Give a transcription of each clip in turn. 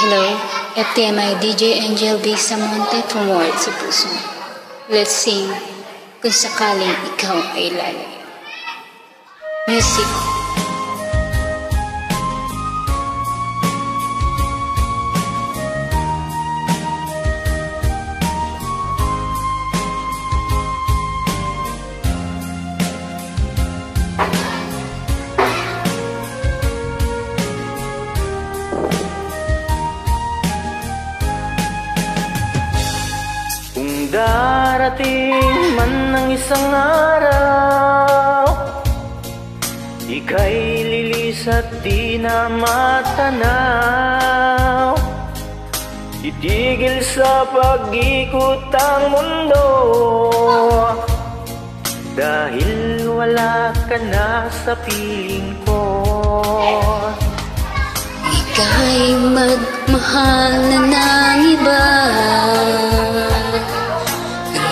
Hello, FTMI DJ Angel B. Samonte from Ward sa Puso. Let's sing Kung Sakaling Ikaw Ay Lalayo. Music. Darating man ng isang araw, ika'y lilis at di na matanaw. Titigil sa pag-ikot ang mundo, dahil wala ka na sa piling ko. Ika'y magmahal na ng iba,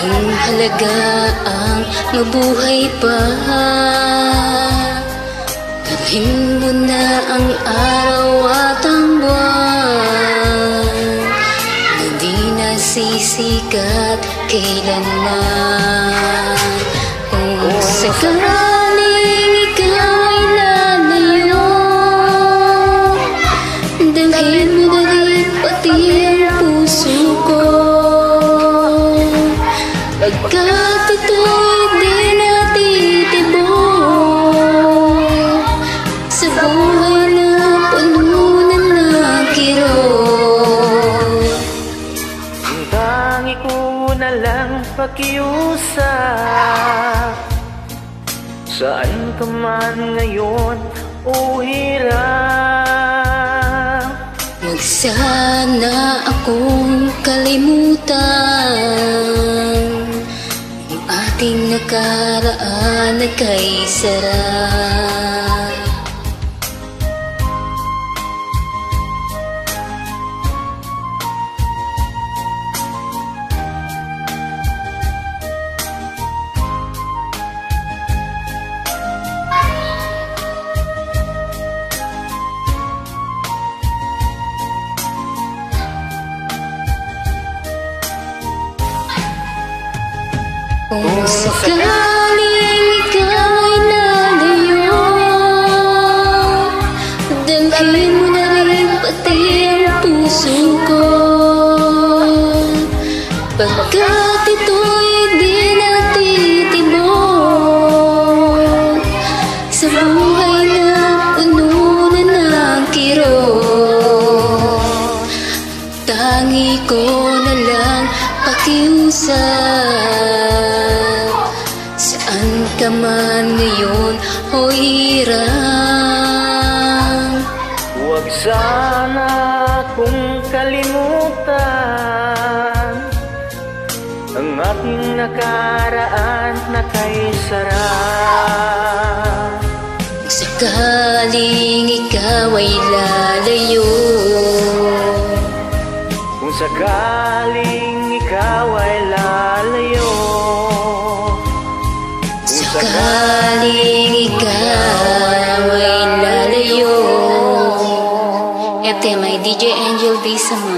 ang halaga ang mabuhay pa. Dalhin mo na ang araw at ang buwan na di nasisikat kailanman. Kung sakaling ikaw ay lalayo, dalhin mo na rin pati ang puso ko. Pagkat ito'y di natitibok sa buhay na puno ng kirot. Ang tangi ko na lang pakiusap, saan ka man ngayon o hirap. Huwag sana akong kalimutan ang ating nakaraan na kay sarap. Kung sakaling ikaw ay lalayo, dalhin mo na rin pati ang puso ko. Pagkat ito'y di natitibok sa buhay na puno na ng kirot. Tangi ko na lang pakiusap, saan ka man ngayon o hirap. Huwag sana kung kalimutan ang ating nakaraan na kay sarap. Kung sakaling ikaw ay lalayo, kung sakaling ikaw ay lalayo, kung sakaling ikaw ay lalayo. FTMI DJ Angel B. Samonte.